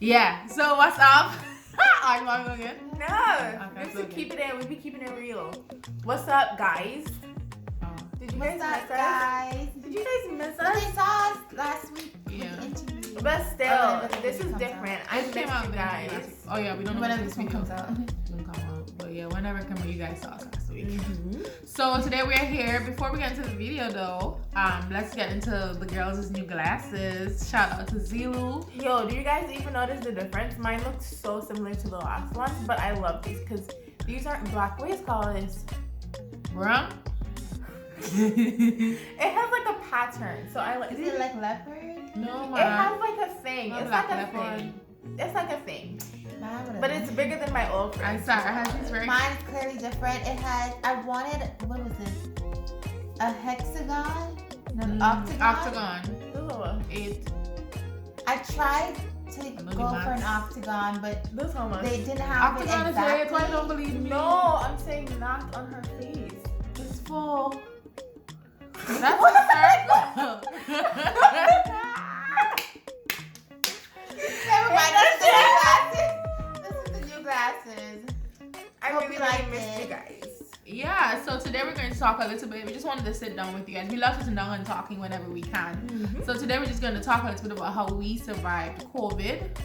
Yeah. So what's up? I'm going again. No. Okay, Just so to again. keep it in. We be keeping it real. What's up, guys? Did you guys What's miss up, us? guys? Did you guys miss But they us? saw us last week. Yeah. With the interview. But still, Oh, whenever this this is comes different. out. I It missed came out you the guys. last week. Oh yeah, we don't know Whenever when this one comes out. Don't come out. But yeah, whenever it comes out, you guys saw us last week. Mm-hmm. So today we're here. Before we get into the video though, let's get into the girls' new glasses. Shout out to Zilu. Yo, do you guys even notice the difference? Mine looked so similar to the last ones, but I love these because these aren't black. What is called this? Brown? It has like a pattern. So I like. Is it like leopard? No, It man. has like a thing. Not It's black like a leopard. thing. It's like a thing. Mine would've But been. it's bigger than my old I friends. saw it has these very Mine is clearly different. It had. I wanted. What was it? A hexagon? No, an octagon. octagon. Ooh, 8. I tried to know the go for an maths. octagon, but this how much? they didn't have Octagon it is right. exactly. Why you don't believe me? No, I'm saying not on her face. It's full. That's a circle. Never mind. This is the new glasses. This is the new glasses. I Hope really you like missed it. you guys. Yeah, so today we're going to talk a little bit. We just wanted to sit down with you guys. We love sitting down and talking whenever we can. Mm-hmm. So today we're just going to talk a little bit about how we survived COVID.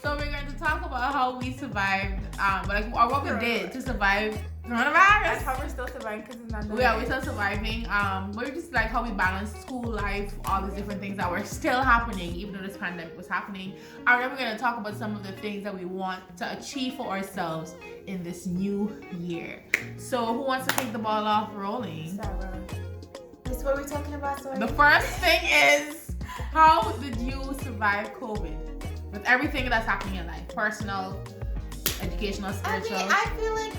So we're going to talk about how we survived, or what we did to survive That's coronavirus. how we're still surviving because it's not done. Yeah, we're still surviving. We're just like how we balance school life, all these different things that were still happening, even though this pandemic was happening. And then we're going to talk about some of the things that we want to achieve for ourselves in this new year. So who wants to take the ball off rolling? Sarah. This is what we're talking about. Sorry. The first thing is, how did you survive COVID? With everything that's happening in life, personal, educational, I spiritual. mean, I feel like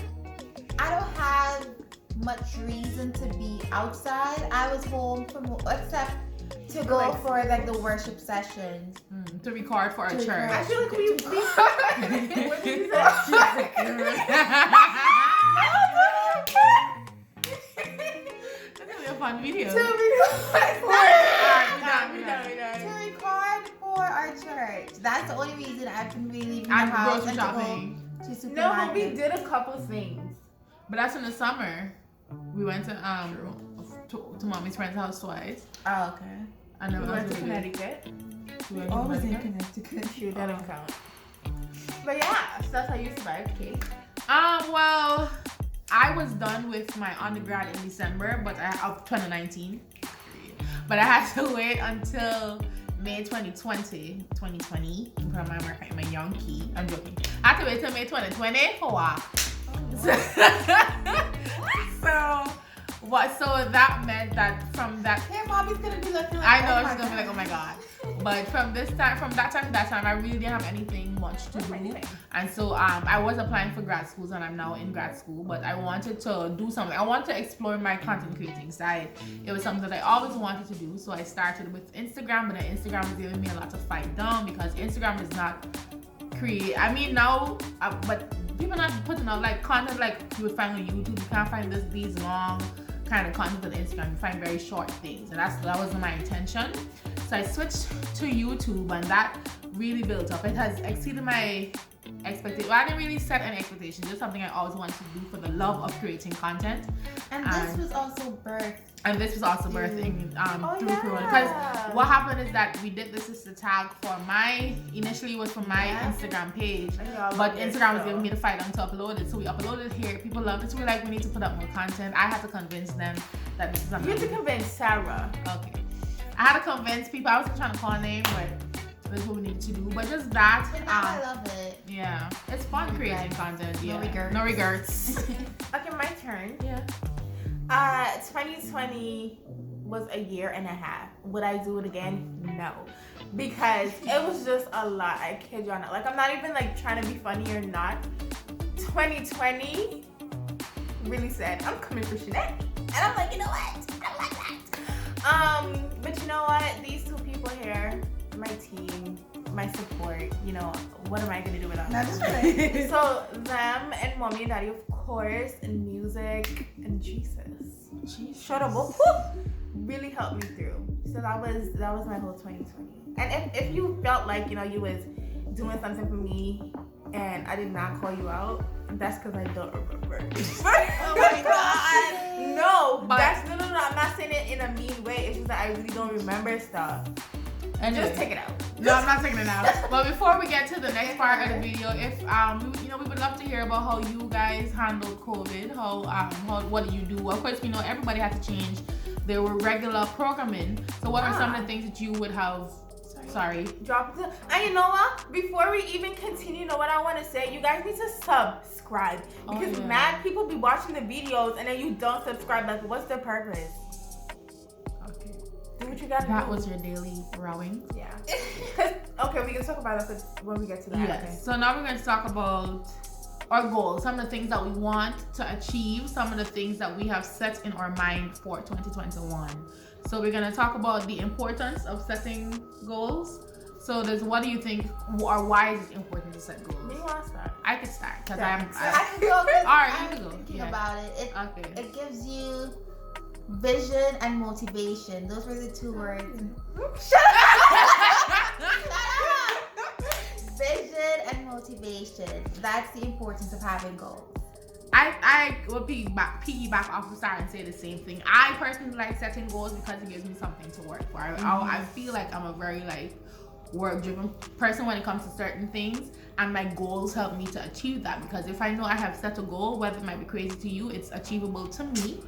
I don't have much reason to be outside. I was home from except to go Like- for like the worship sessions. To record for a To church. record. I feel like we. What did you say? That's gonna be a fun video. To record. We're done. To record for our church. That's the only reason I've been really leaving the And house grocery and shopping. to go to No, but we supermarket. did a couple things. But that's in the summer. We went to mommy's friend's house twice. Oh, okay. And then We went to we went Connecticut. to Always in Connecticut. Connecticut. Shoot, that don't count. But yeah, so that's how you survived, Kate. Well, I was done with my undergrad in December, of 2019. But I had to wait until May 2020. I'm putting my young key. I'm joking. I had to wait till May 2020 for what? So that meant that from that Hey, mommy's gonna be looking like, I know oh my she's gonna be like, oh my God. god. But from that time to that time, I really didn't have anything much to do. And so I was applying for grad schools and I'm now in grad school, but I wanted to do something. I wanted to explore my content creating side. It was something that I always wanted to do. So I started with Instagram, but then Instagram was giving me a lot to fight down because Instagram is not but people not putting out like content like you would find on YouTube. You can't find these long kind of content on Instagram. You find very short things, and that wasn't my intention. So I switched to YouTube, and that really built up. It has exceeded my expectations. Well, I didn't really set any expectations. It's something I always wanted to do for the love of creating content. And this was also birthed. And this was also birthing through yeah. Corona. Because what happened is that we did this as a tag for initially it was for my Instagram page. But Instagram was giving me the fight to upload it. So we uploaded it here. People loved it. So we're like, we need to put up more content. I had to convince them that this is something. You had to convince Sarah. Okay. I had to convince people. I was trying to call a name, but that's what we needed to do. But just that. But now I love it. Yeah. It's fun creating content. Yeah. No regrets. No regrets. Okay, my turn. Yeah. 2020 was a year and a half. Would I do it again? No. Because it was just a lot. I kid you not. Like, I'm not even like trying to be funny or not. 2020 really said, I'm coming for Chanel. And I'm like, you know what? I don't like that. But you know what? These two people here, my team, my support, you know, what am I gonna do without them? That's right. So them and mommy and daddy, of course, and music and Jesus. Shut up. Really helped me through. So that was my whole 2020. And if you felt like, you know, you was doing something for me and I did not call you out, that's because I don't remember. Oh my God. No, that's no. I'm not saying it in a mean way. It's just that I really don't remember stuff. And Anyway. just take it out. No, I'm not taking it out. But before we get to the next part of the video, if we would love to hear about how you guys handled COVID. How what do you do? Of course, we know everybody had to change their regular programming. So what are some of the things that you would have? Sorry. Drop it. And you know what? Before we even continue, you know what I want to say? You guys need to subscribe. Because mad people be watching the videos and then you don't subscribe. Like, what's the purpose? Okay. Do what you gotta do. That was your daily rowing. Yeah. Okay, we can talk about that when we get to that. Yes. Okay. So now we're going to talk about our goals, some of the things that we want to achieve, some of the things that we have set in our mind for 2021. So we're going to talk about the importance of setting goals. So what do you think, or why is it important to set goals? Do you want to start? I could start because I can go. All right, you I'm can go. thinking Yeah. about it. Okay. It gives you vision and motivation. Those were the two words. Shut Vision and motivation. That's the importance of having goals. I will piggyback off of Sarah and say the same thing. I personally like setting goals because it gives me something to work for. I feel like I'm a very work-driven person when it comes to certain things, and my goals help me to achieve that, because if I know I have set a goal, whether it might be crazy to you, it's achievable to me.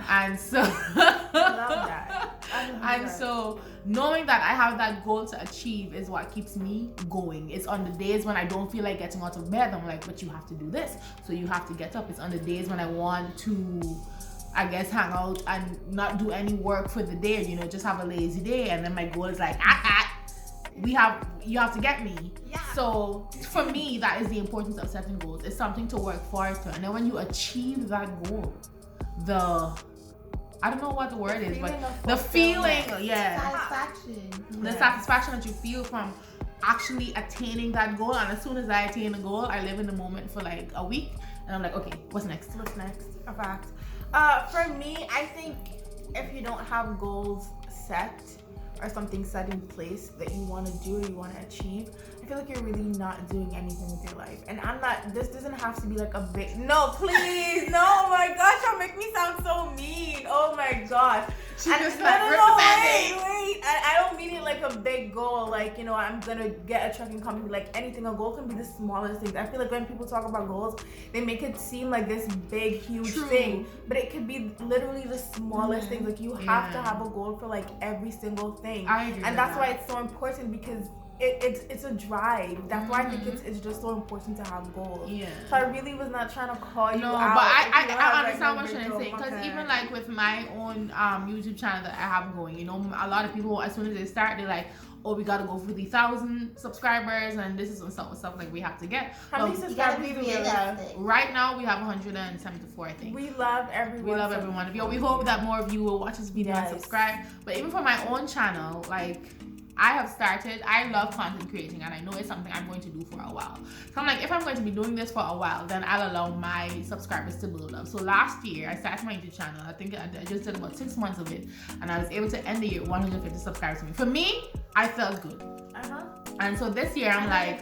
And so I love that. And so knowing that I have that goal to achieve is what keeps me going. It's on the days when I don't feel like getting out of bed, I'm like, but you have to do this, so you have to get up. It's on the days when I want to, I guess, hang out and not do any work for the day, you know, just have a lazy day, and then my goal is like, you have to get me. Yeah. So for me, that is the importance of setting goals. It's something to work forward to, and then when you achieve that goal, I don't know what the word is, but the feeling, Satisfaction. the satisfaction that you feel from actually attaining that goal. And as soon as I attain a goal, I live in the moment for like a week, and I'm like, okay, what's next? What's next? A fact. For me, I think if you don't have goals set or something set in place that you want to do or you want to achieve, I feel like you're really not doing anything with your life. And this doesn't have to be like a big, no, please, no, oh my gosh, you'll make me sound so mean. Oh my gosh. She just no, wait. I don't mean it like a big goal, like, you know, I'm gonna get a trucking company, like anything. A goal can be the smallest things. I feel like when people talk about goals, they make it seem like this big, huge thing, but it could be literally the smallest things. Like, you have to have a goal for like every single thing. I agree, and that's why it's so important, because it's a drive. That's why I think it's just so important to have goals. Yeah. So I really was not trying to call you out. No, but I like, understand what you're saying, because even like with my own YouTube channel that I have going, you know, a lot of people, as soon as they start, they're like, oh, we gotta go for the 1,000 subscribers, and this is some stuff like we have to get. How many subscribers do we have? Right now we have 174, I think. We love everyone. We love every one of you. We hope that more of you will watch this video and subscribe. But even for my own channel, like, I have started, I love content creating, and I know it's something I'm going to do for a while. So I'm like, if I'm going to be doing this for a while, then I'll allow my subscribers to build up. So last year, I started my YouTube channel. I think I just did about 6 months of it, and I was able to end the year with 150 subscribers. For me, I felt good. And so this year, I'm like,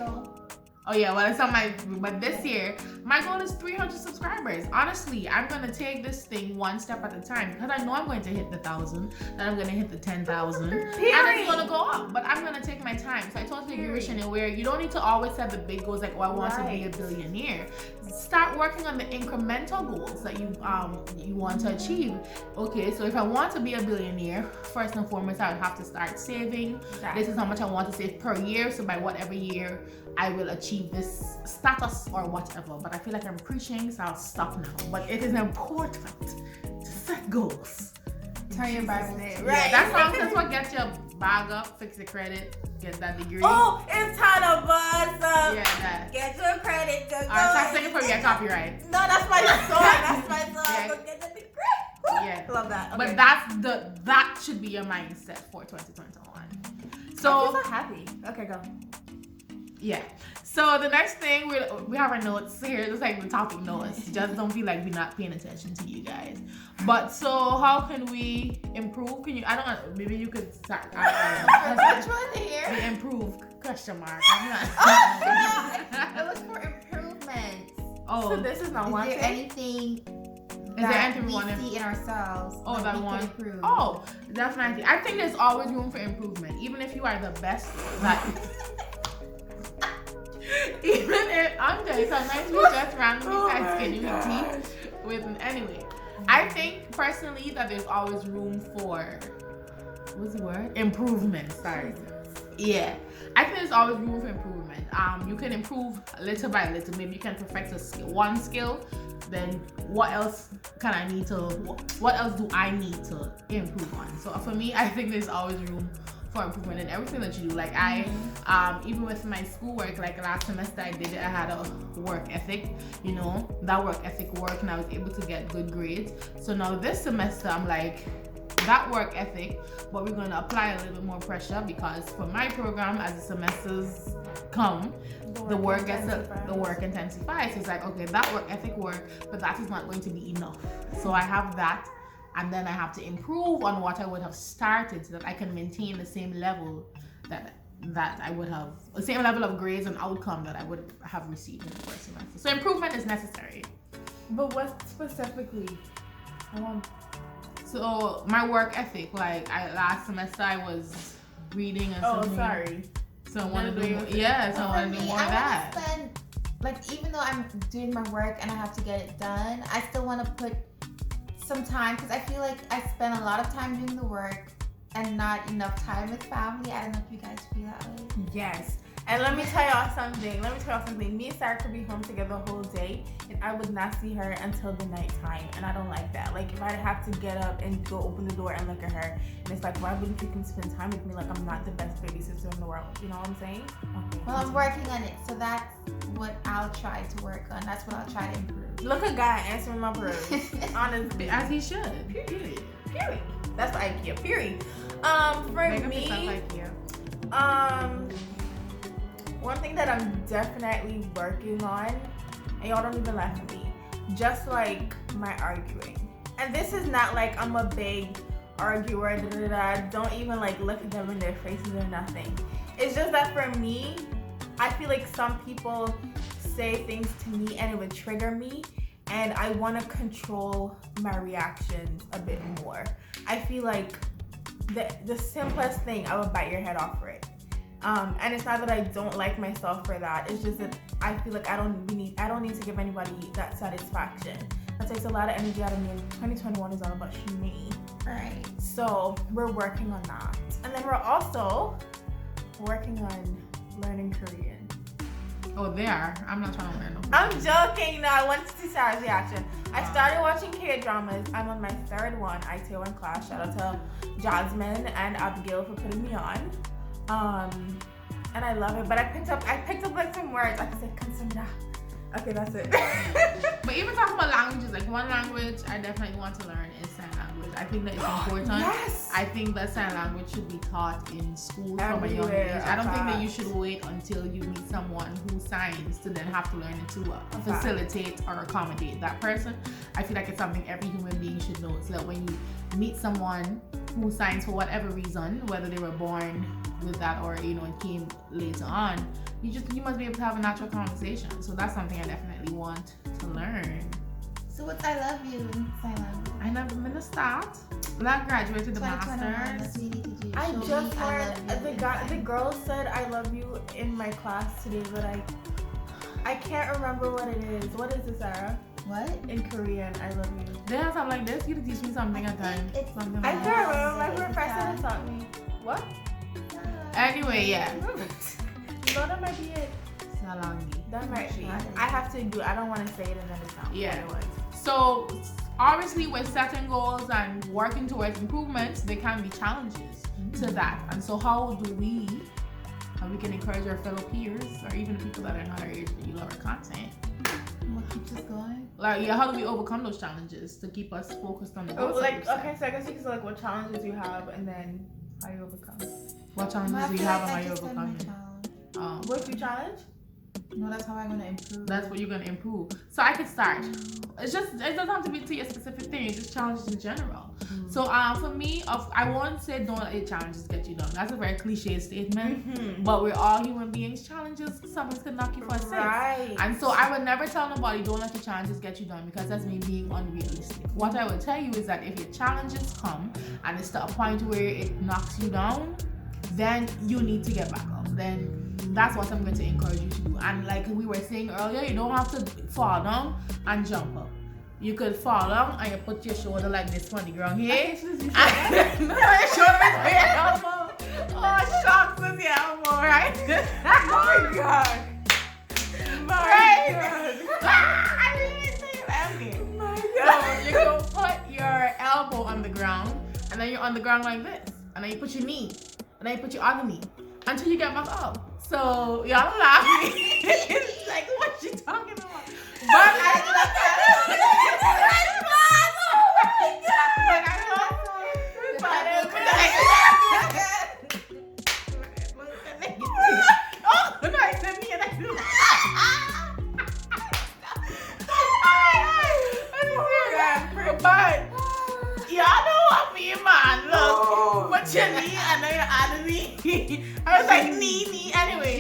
oh yeah, well, it's on but this year, my goal is 300 subscribers. Honestly, I'm gonna take this thing one step at a time, because I know I'm going to hit the 1,000, then I'm gonna hit the 10,000, and it's gonna go up. But I'm gonna take my time. So I totally agree with you, where you don't need to always set the big goals, like, oh, I want to be a billionaire. Start working on the incremental goals that you want to achieve. Okay, so if I want to be a billionaire, first and foremost, I would have to start saving. This is how much I want to save per year. So by whatever year, I will achieve this status or whatever. But I feel like I'm preaching, so I'll stop now. But it is important to set goals. Turn your back. Right. That's what gets your bag up, fix the credit, get that degree. Oh, it's time to buzz up. Yeah, that. Get your credit. Go. Alright, stop singing for your copyright. No, that's my song. That's my song. Yeah. Go get the degree. Yeah. Love that. Okay. But that should be your mindset for 2021. So I'm so happy. Okay, go. Yeah. So the next thing we have our notes here. It's like the topic notes. Just don't feel like we're not paying attention to you guys. But so how can we improve? Can you? I don't know. Maybe you could start. Which one here? The improve question mark. I'm not. It was for improvement. Oh, So this is not one Is there thing. anything is there that anything we we want to? see in ourselves Oh, that we one. can improve? Oh, definitely. I think there's always room for improvement, even if you are the best. Like, even if Andre, sometimes we just randomly start skinny with teeth. Anyway, I think personally that there's always room for what's the word? Improvement. Sorry. Yeah, I think there's always room for improvement. You can improve little by little. Maybe you can perfect a skill, one skill. Then what else can I need to? What else do I need to improve on? So for me, I think there's always room for improvement in everything that you do. Like I, even with my schoolwork, like last semester I did it. I had a work ethic. You know, that work ethic worked, and I was able to get good grades. So now this semester, I'm like, that work ethic, but we're going to apply a little bit more pressure because for my program, as the semesters come, the work intensifies. So it's like, okay, that work ethic work, but that is not going to be enough. So I have that, and then I have to improve on what I would have started so that I can maintain the same level that I would have, the same level of grades and outcome that I would have received in the first semester. So improvement is necessary. But what specifically? So my work ethic, like last semester I was reading and something. Sorry. So I want to do more. Yeah, so I want to do more of that. I want to spend, like, even though I'm doing my work and I have to get it done, I still want to put some time because I feel like I spend a lot of time doing the work and not enough time with family. I don't know if you guys feel that way. Yes. And let me tell y'all something. Me and Sarah could be home together the whole day, and I would not see her until the nighttime, and I don't like that. Like, if I have to get up and go open the door and look at her, and it's like, why wouldn't you come spend time with me? Like, I'm not the best babysitter in the world. You know what I'm saying? Okay. Well, I'm working on it, so that's what I'll try to work on. That's what I'll try to improve. Look at God answering my prayers. Honestly. As he should. Period. That's the IKEA. Period. For Make me, up IKEA. One thing that I'm definitely working on, and y'all don't even laugh at me, just like my arguing. And this is not like I'm a big arguer, don't even like look at them in their faces or nothing. It's just that for me, I feel like some people say things to me and it would trigger me, and I want to control my reactions a bit more. I feel like the simplest thing, I would bite your head off for it. And it's not that I don't like myself for that. It's just that I feel like I don't need to give anybody that satisfaction. That takes a lot of energy out of me, and 2021 is all about me. Right. So we're working on that. And then we're also working on learning Korean. Oh, there. I'm not trying to learn. I'm joking. No, I wanted to see Sarah's reaction. I started watching K-dramas. I'm on my third one, IT1 class. Shout out to Jasmine and Abigail for putting me on. And I love it. But I picked up like some words. I can say "kansamida." Okay, that's it. But even talking about languages, like one language I definitely want to learn is sign language. I think that it's important. Yes. I think that sign language should be taught in school from a young Everywhere, age. I don't think that you facts. should wait until you meet someone who signs to then have to learn it to facilitate or accommodate that person. I feel like it's something every human being should know. So that when you meet someone who signs for whatever reason, whether they were born with that or it came later on, you must be able to have a natural conversation. So that's something I definitely want to learn. So what's I love you in sign language? I never been to start. When I graduated the 2021, masters. that's what you need to do. I Show just me heard love you the in girl said "I love you" in my class today, but I can't remember what it is. What is it, Sarah? What? In Korean, "I love you." They have something like this. You can teach me something at time. It's- Something I like can't that. remember. My professor had taught me. What? Anyway, yeah. No, that might be it. Salangi. That might be. I have to do. I don't want to say it and then it's not. Yeah. What it was. So obviously with setting goals and working towards improvements, there can be challenges to that. And so how do we can encourage our fellow peers or even people that are not our age but you love our content? What keeps us going? Like, yeah, how do we overcome those challenges to keep us focused on the goals? that we've set? Okay, so I guess you can say what challenges you have and then how you overcome. What challenges I do you feel have like and how I you just said my overcome it? challenge. What's your challenge? No, that's how I'm gonna improve. That's what you're gonna improve. So I could start. It doesn't have to be to a specific thing. It's just challenges in general. So for me, I won't say don't let your challenges get you down. That's a very cliche statement. But we're all human beings. Challenges, someone's gonna knock you for a six. Right. And so I would never tell nobody don't let your challenges get you down, because that's me being unrealistic. What I would tell you is that if your challenges come and it's to a point where it knocks you down, then you need to get back up. Then that's what I'm going to encourage you to do. And like we were saying earlier, you don't have to fall down and jump up. You could fall down and you put your shoulder like this on the ground here. And your shoulder is by your elbow. Oh, shucks, with your elbow, right? My God. I didn't say that. My So God. you go put your elbow on the ground, and then you're on the ground like this. And then you put your knee, and then you put your other knee, until you get back up. So y'all laughing. It's like, what you talking about? But I love But y'all know what me, man. Look, put your knee and then your other knee. I was like knee. Anyway,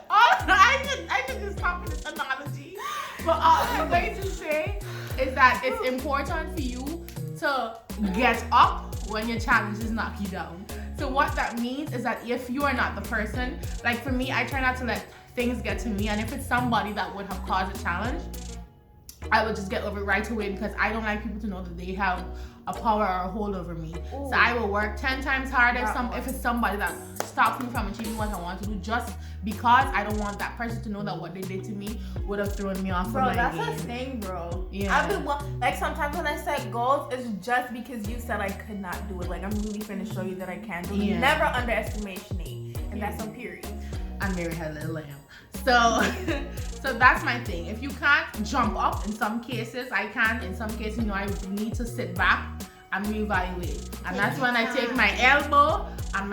I should just stop with this analogy. But all I'm going to say is that it's important for you to get up when your challenges knock you down. So what that means is that if you are not the person, like for me, I try not to let things get to me. And if it's somebody that would have caused a challenge, I would just get over it right away, because I don't like people to know that they have a power or a hold over me. Ooh. So I will work 10 times harder That if it's somebody that stops me from achieving what I want to do, just because I don't want that person to know that what they did to me would have thrown me off of Bro, my that's game. a thing, bro. Yeah. I've been like sometimes when I set goals, it's just because you said I could not do it. Like I'm really finna show you that I can do it. Yeah. Never underestimate me, and that's on period. And Mary had a little lamb. So, so that's my thing. If you can't jump up, in some cases I can. In some cases, I need to sit back and reevaluate. And that's when I take my elbow and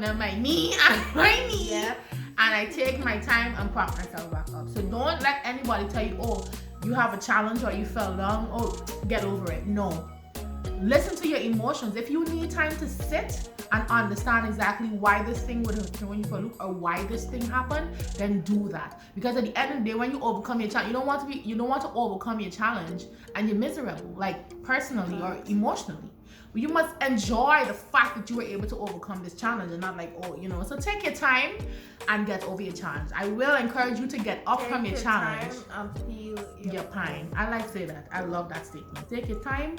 then my knee and my knee. Yep. And I take my time and prop myself back up. So don't let anybody tell you, oh, you have a challenge or you fell down. Oh, get over it. No. Listen to your emotions. If you need time to sit and understand exactly why this thing would have thrown you for a loop or why this thing happened, then do that. Because at the end of the day, when you overcome your challenge, you don't want to overcome your challenge and you're miserable, like personally or emotionally. You must enjoy the fact that you were able to overcome this challenge and not like, so take your time and get over your challenge. I will encourage you to get up from your challenge. Feel your pine. I like to say that. I love that statement. Take your time.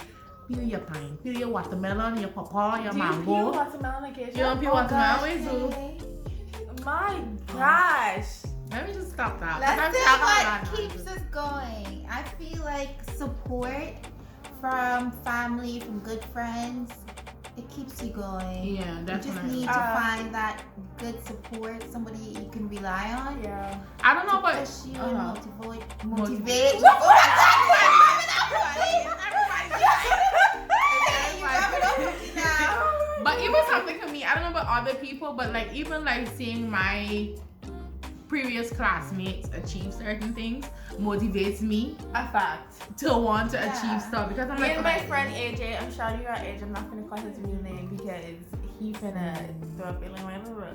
Peel your pine. Peel your watermelon, your pawpaw, your mango. Do you peel watermelon occasionally? You don't peel watermelon? Always do. My gosh. Let me just stop that. Let's I'm see what keeps us going. I feel like support from family, from good friends, it keeps you going. Yeah, You definitely. just need to find that good support, somebody you can rely on. Yeah. I don't know, but Push you and motivate. Motivate. But even something for me, I don't know about other people, but like even like seeing my previous classmates achieve certain things motivates me A fact. to want to achieve stuff, because I'm Me like, and my friend AJ, I'm shouting you out AJ, I'm not gonna call his real name because he finna throw up feeling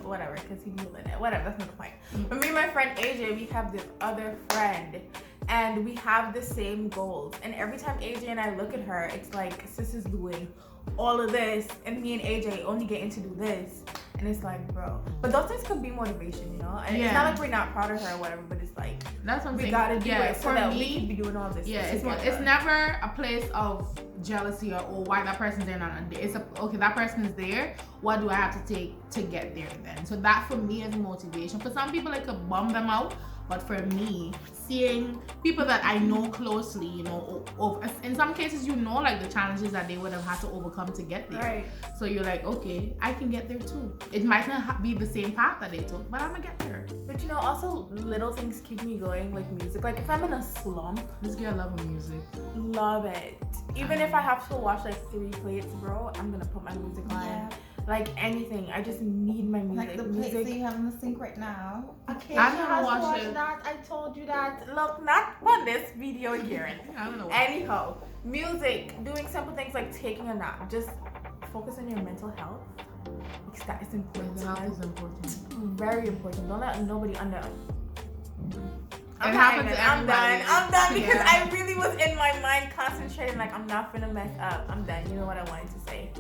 whatever, because he feeling it. Whatever, that's not the point. But me and my friend AJ, we have this other friend and we have the same goals. And every time AJ and I look at her, it's like sis is doing all of this and me and AJ only getting to do this. And it's like, bro. But those things could be motivation, And it's not like we're not proud of her or whatever, but it's like that's what I'm we saying. gotta do it so for that me, we can be doing all this. Yeah, it's together. never a place of jealousy or why that person's there not. It's okay, that person is there. What do I have to take to get there then? So that for me is motivation. For some people, it could bum them out. But for me, seeing people that I know closely, in some cases, like the challenges that they would have had to overcome to get there. Right. So you're like, okay, I can get there too. It might not be the same path that they took, but I'm gonna get there. But also little things keep me going, like music. Like if I'm in a slump, This girl loves music. love it. Even if I have to wash like 3 plates, bro, I'm gonna put my music on. Yeah. like anything. I just need my music. Like the plates that you have in the sink right now. Okay, I'm she gonna has to watch watch it. that. I told you that. Look, not on this video, Karen. I don't know. Anyhow, music, doing simple things like taking a nap. Just focus on your mental health. Because that is important. Mental health is important. Very important. Don't let nobody under. It happens to I'm everybody. done. I'm done because Yeah. I really was in my mind concentrating. Like I'm not gonna mess up. I'm done. You know what I wanted to say.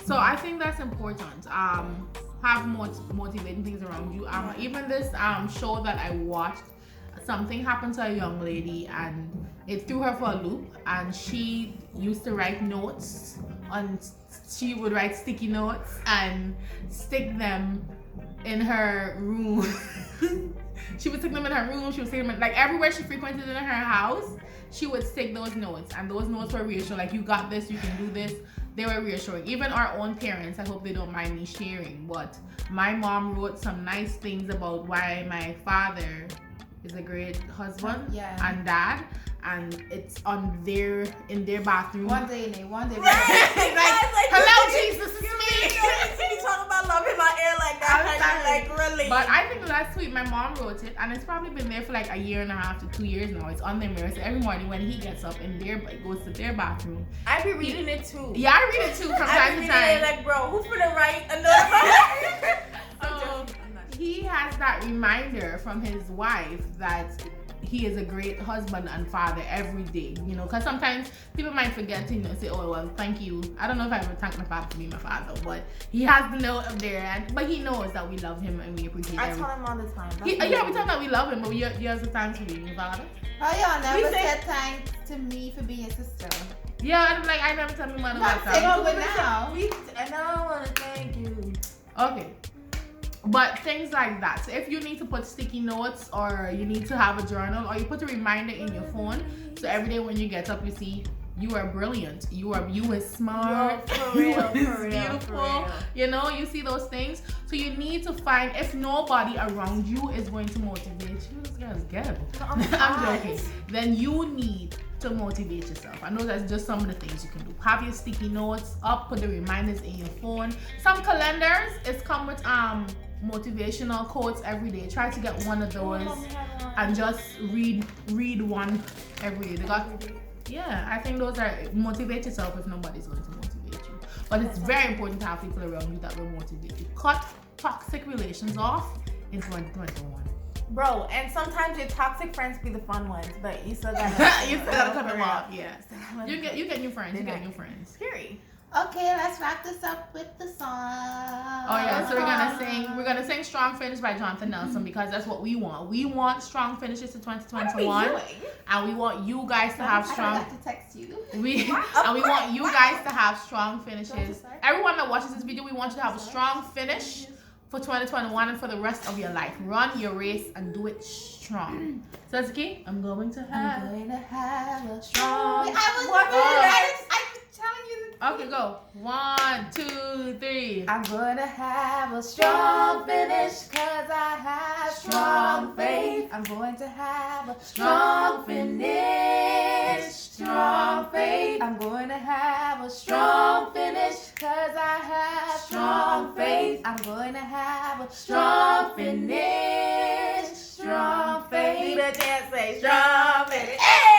So I think that's important. Have motivating things around you. Even this show that I watched, something happened to a young lady and it threw her for a loop. And she used to write notes she would write sticky notes and stick them in her room. She would stick them in her room. She would stick them in, like everywhere she frequented in her house. She would stick those notes, and those notes were reassuring. Like, you got this, you can do this. They were reassuring. Even our own parents, I hope they don't mind me sharing, but my mom wrote some nice things about why my father is a great husband and dad, and it's in their bathroom. One day. Like, hello, Jesus, it's me. You talk about love in my ear like that. Like really. But I think last week my mom wrote it, and it's probably been there for like 1.5 to 2 years now. It's on their mirror, so every morning when he gets up it goes to their bathroom. I be reading it too. Yeah, I read it too from time to time. Like, bro, who's gonna write another? So he has that reminder from his wife that he is a great husband and father every day, you know, because sometimes people might forget to, say, oh, well, thank you. I don't know if I ever thanked my father for being my father, but he has the note up there, but he knows that we love him and we appreciate everything. I tell him all the time. We tell him that we love him, but you have the thanks for being your father. Oh, y'all never said thanks to me for being a sister. Yeah, I'm like, I never tell my mother Not that. saying but now. And I want to thank you. Okay. But things like that. So if you need to put sticky notes, or you need to have a journal, or you put a reminder in your phone, so every day when you get up, you see you are brilliant. You is smart. For real, Beautiful. You know, you see those things. So you need to find, if nobody around you is going to motivate you, this girl's good. I'm joking. Then you need to motivate yourself. I know that's just some of the things you can do. Have your sticky notes up, put the reminders in your phone. Some calendars, it's come with motivational quotes every day. Try to get one of those and just read one every day. I think those are, motivate yourself if nobody's going to motivate you. But it's very important to have people around you that will motivate you. Cut toxic relations off in 2021. Bro, and sometimes your toxic friends be the fun ones, but you still gotta cut them off. Yeah, you get new friends. You get new friends. Period. Okay, let's wrap this up with the song. Oh yeah, so we're gonna sing "Strong Finish" by Jonathan Nelson, because that's what we want. We want strong finishes to 2021, and we want you guys to have strong. I forgot to text you. We want you guys to have strong finishes. Everyone that watches this video, we want you to have a strong finish for 2021 and for the rest of your life. Run your race and do it strong. So that's okay. I'm going to have a strong. Okay, go. 1, 2, 3. I'm gonna have a strong finish, cause I have strong faith. I'm going to have a strong finish, strong faith. I'm going to have a strong finish, cause I have strong faith. I'm going to have a strong finish, strong faith. Do the dance, say strong finish. Hey!